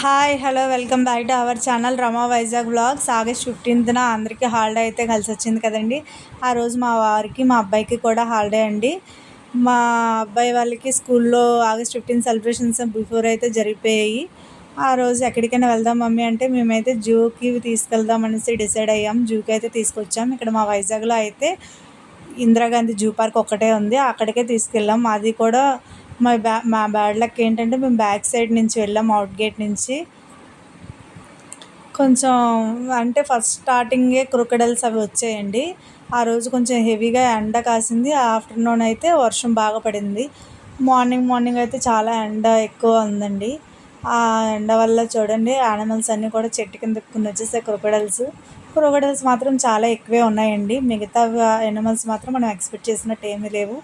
Hi hello welcome back to our channel Rama Vizag blogs. August 15న అందరికీ holiday అయితే కలిసి వచ్చింది కదండి. ఆ రోజు మా వారికి మా అబ్బాయికి కూడా హాలిడే అండి. మా అబ్బాయి వాళ్ళకి స్కూల్లో ఆగస్ట్ 15 సెలబ్రేషన్స్ బిఫోర్ అయితే జరిగిపోయాయి. ఆ రోజు ఎక్కడికైనా వెళ్దాం మమ్మీ అంటే మేమైతే జూకి తీసుకెళ్దాం అనేసి డిసైడ్ అయ్యాం. జూకి అయితే తీసుకొచ్చాం. ఇక్కడ మా వైజాగ్లో అయితే ఇందిరాగాంధీ జూ పార్క్ ఒక్కటే ఉంది, అక్కడికే తీసుకెళ్ళాం. అది కూడా మా బ్యాడ్ లక్ ఏంటంటే మేము బ్యాక్ సైడ్ నుంచి వెళ్ళాం, అవుట్ గేట్ నుంచి. కొంచెం అంటే ఫస్ట్ స్టార్టింగే క్రొకడైల్స్ అవి వచ్చాయండి. ఆ రోజు కొంచెం హెవీగా ఎండ కాసింది. ఆఫ్టర్నూన్ అయితే వర్షం బాగా పడింది. మార్నింగ్ అయితే చాలా ఎండ ఎక్కువ ఉందండి. ఆ ఎండ వల్ల చూడండి యానిమల్స్ అన్నీ కూడా చెట్టు కింద వచ్చేసాయి. క్రొకడైల్స్ మాత్రం చాలా ఎక్కువే ఉన్నాయండి. మిగతా యానిమల్స్ మాత్రం మనం ఎక్స్పెక్ట్ చేసినట్టు ఏమీ లేవు.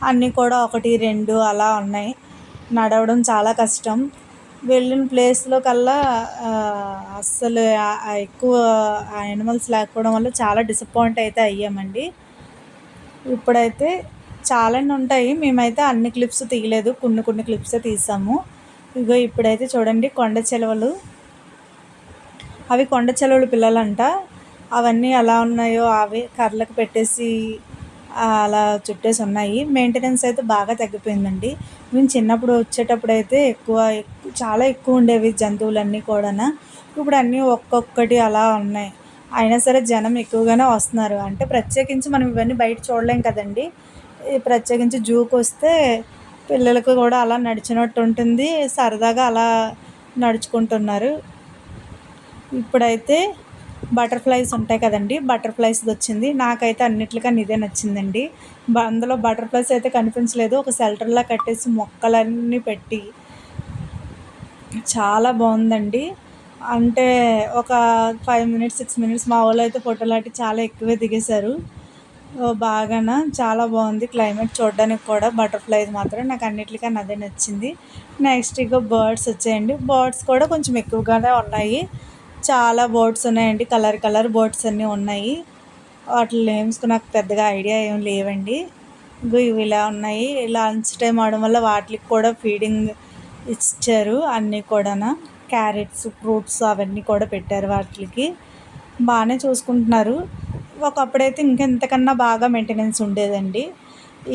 అన్నీ కూడా 1, 2 అలా ఉన్నాయి. నడవడం చాలా కష్టం. వెళ్ళిన ప్లేస్లో కల్లా అస్సలు ఎక్కువ యానిమల్స్ లేకపోవడం వల్ల చాలా డిసప్పాయింట్ అయితే అయ్యామండి. ఇప్పుడైతే చాలానే ఉంటాయి, మేమైతే అన్ని క్లిప్స్ తీయలేదు, కొన్ని క్లిప్సే తీసాము. ఇగో ఇప్పుడైతే చూడండి కొండ చిలువలు, అవి కొండ చిలువలు పిల్లలంట. అవన్నీ ఎలా ఉన్నాయో అవి కర్రలకు పెట్టేసి అలా చుట్టేసి ఉన్నాయి. మెయింటెనెన్స్ అయితే బాగా తగ్గిపోయిందండి. మేము చిన్నప్పుడు వచ్చేటప్పుడు అయితే చాలా ఎక్కువ ఉండేవి జంతువులన్నీ కూడా. ఇప్పుడు అన్నీ ఒక్కొక్కటి అలా ఉన్నాయి. అయినా సరే జనం ఎక్కువగానే వస్తున్నారు. అంటే ప్రత్యేకించి మనం ఇవన్నీ బయట చూడలేం కదండి. ప్రత్యేకించి జూకి వస్తే పిల్లలకు కూడా అలా నడిచినట్టు ఉంటుంది, సరదాగా అలా నడుచుకుంటున్నారు. ఇప్పుడైతే బటర్ఫ్లైస్ ఉంటాయి కదండి, బటర్ఫ్లైస్ది వచ్చింది. నాకైతే అన్నిట్లకన్నా ఇదే నచ్చిందండి. అందులో బటర్ఫ్లైస్ అయితే కనిపించలేదు. ఒక షెల్టర్లా కట్టేసి మొక్కలన్నీ పెట్టి చాలా బాగుందండి. అంటే ఒక 5 మినిట్స్ 6 మినిట్స్ మా వాళ్ళు అయితే ఫోటోలు అట్టి చాలా ఎక్కువే దిగేశారు. బాగాన చాలా బాగుంది క్లైమేట్ చూడడానికి కూడా. బటర్ఫ్లైస్ మాత్రం నాకు అన్నిటికన్నా అదే నచ్చింది. నెక్స్ట్ ఇక బర్డ్స్ వచ్చాయండి. బర్డ్స్ కూడా కొంచెం ఎక్కువగానే ఉన్నాయి. చాలా బర్డ్స్ ఉన్నాయండి, కలర్ బర్డ్స్ అన్నీ ఉన్నాయి. వాటి నేమ్స్కి నాకు పెద్దగా ఐడియా ఏం లేవండి. ఇవి ఇలా ఉన్నాయి. లంచ్ టైం అవడం వల్ల వాటికి కూడా ఫీడింగ్ ఇచ్చారు. అన్నీ కూడా క్యారెట్స్, ఫ్రూట్స్ అవన్నీ కూడా పెట్టారు. వాటికి బాగానే చూసుకుంటున్నారు. ఒకప్పుడైతే ఇంకెంతకన్నా బాగా మెయింటెనెన్స్ ఉండేదండి.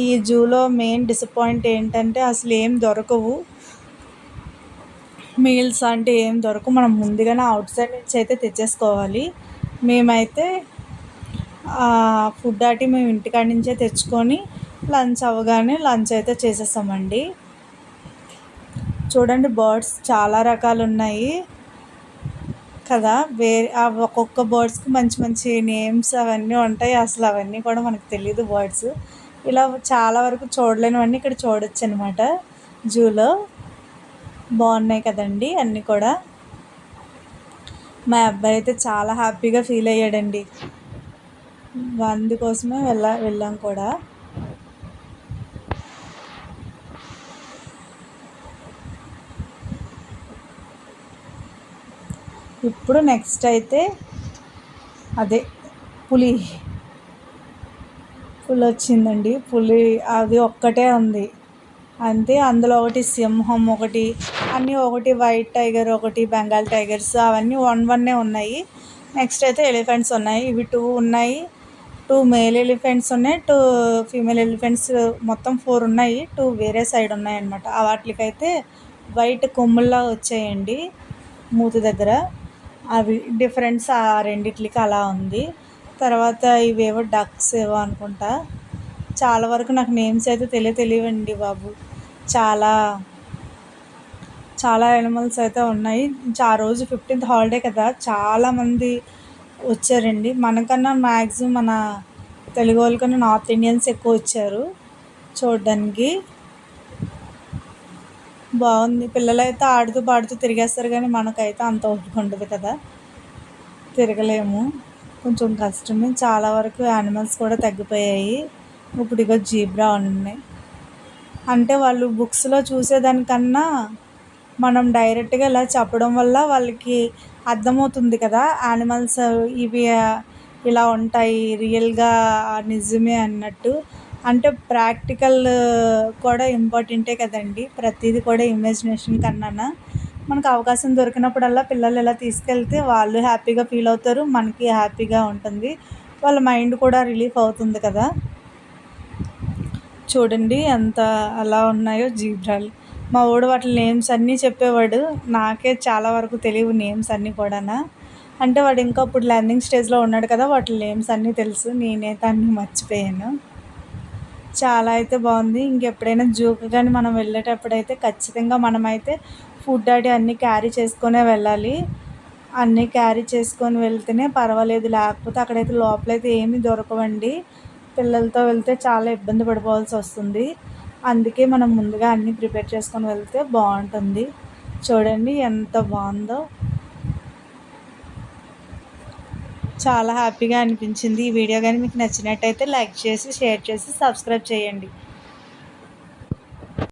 ఈ జూలో మెయిన్ డిసప్పాయింట్ ఏంటంటే అసలు ఏం దొరకవు, మీల్స్ అంటే ఏం దొరకవు. మనం ముందుగానే అవుట్ సైడ్ నుంచి అయితే తెచ్చేసుకోవాలి. మేమైతే ఫుడ్ అటు మేము ఇంటికాడ నుంచే తెచ్చుకొని లంచ్ అవ్వగానే లంచ్ అయితే చేసేసామండి. చూడండి బర్డ్స్ చాలా రకాలు ఉన్నాయి కదా. ఒక్కొక్క బర్డ్స్కి మంచి నేమ్స్ అవన్నీ ఉంటాయి. అసలు అవన్నీ కూడా మనకు తెలియదు బర్డ్స్. ఇలా చాలా వరకు చూడలేనివన్నీ ఇక్కడ చూడొచ్చు అనమాట. జూలో బాగున్నాయి కదండి అన్నీ కూడా. మా అబ్బాయి అయితే చాలా హ్యాపీగా ఫీల్ అయ్యాడండి. అందుకోసమే వెళ్ళాం కూడా. ఇప్పుడు నెక్స్ట్ అయితే అదే పులి వచ్చిందండి. పులి అది ఒక్కటే ఉంది అంతే. అందులో ఒకటి సింహం, ఒకటి వైట్ టైగర్, ఒకటి బెంగాల్ టైగర్స్, అవన్నీ 1 ఉన్నాయి. నెక్స్ట్ అయితే ఎలిఫెంట్స్ ఉన్నాయి. ఇవి 2 ఉన్నాయి. 2 మేల్ ఎలిఫెంట్స్ ఉన్నాయి, 2 ఫీమేల్ ఎలిఫెంట్స్, మొత్తం 4 ఉన్నాయి. 2 వేరే సైడ్ ఉన్నాయి అన్నమాట. వాటికైతే వైట్ కొమ్ముల్లా వచ్చాయండి మూతి దగ్గర. అవి డిఫరెన్స్ ఆ రెండిట్లకి అలా ఉంది. తర్వాత ఇవేవో డక్స్ ఏవో అనుకుంటా. చాలా వరకు నాకు నేమ్స్ అయితే తెలియవండి బాబు. చాలా యానిమల్స్ అయితే ఉన్నాయి. ఆ రోజు 15th హాలిడే కదా, చాలామంది వచ్చారండి. మనకన్నా మ్యాక్సిమం మన తెలుగు వాళ్ళకన్నా నార్త్ ఇండియన్స్ ఎక్కువ వచ్చారు చూడడానికి. బాగుంది. పిల్లలైతే ఆడుతూ పాడుతూ తిరిగేస్తారు, కానీ మనకైతే అంత ఓపిక ఉండదు కదా, తిరగలేము. కొంచెం కష్టమే. చాలా వరకు యానిమల్స్ కూడా తగ్గిపోయాయి. ఇప్పుడు ఇక జీబ్రా ఉన్నాయి. అంటే వాళ్ళు బుక్స్లో చూసేదానికన్నా మనం డైరెక్ట్గా ఇలా చెప్పడం వల్ల వాళ్ళకి అర్థమవుతుంది కదా, యానిమల్స్ ఇవి ఇలా ఉంటాయి, రియల్గా నిజమే అన్నట్టు. అంటే ప్రాక్టికల్ కూడా ఇంపార్టెంటే కదండి. ప్రతిదీ కూడా ఇమాజినేషన్ కన్నా మనకు అవకాశం దొరికినప్పుడల్లా పిల్లలు ఇలా తీసుకెళ్తే వాళ్ళు హ్యాపీగా ఫీల్ అవుతారు, మనకి హ్యాపీగా ఉంటుంది, వాళ్ళ మైండ్ కూడా రిలీఫ్ అవుతుంది కదా. చూడండి ఎంత అలా ఉన్నాయో జీబ్రాలు. మా వాడు వాటి నేమ్స్ అన్నీ చెప్పేవాడు, నాకే చాలా వరకు తెలియవు నేమ్స్ అన్నీ కూడా. అంటే వాడు ఇంకా అప్పుడు లెర్నింగ్ స్టేజ్లో ఉన్నాడు కదా, వాటి నేమ్స్ అన్నీ తెలుసు, నేనైతే అన్నీ మర్చిపోయాను. చాలా అయితే బాగుంది. ఇంకెప్పుడైనా జూకి కానీ మనం వెళ్ళేటప్పుడైతే ఖచ్చితంగా మనమైతే ఫుడ్ అన్నీ క్యారీ చేసుకునే వెళ్ళాలి. అన్నీ క్యారీ చేసుకొని వెళ్తేనే పర్వాలేదు, లేకపోతే అక్కడైతే లోపలైతే ఏమీ దొరకవండి. పిల్లలతో వెళ్తే చాలా ఇబ్బంది పడిపోవాల్సి వస్తుంది. అందుకే మనం ముందుగా అన్నీ ప్రిపేర్ చేసుకొని వెళ్తే బాగుంటుంది. చూడండి ఎంత బాగుందో, చాలా హ్యాపీగా అనిపించింది. ఈ వీడియో కానీ మీకు నచ్చినట్టయితే లైక్ చేసి, షేర్ చేసి, సబ్స్క్రైబ్ చేయండి.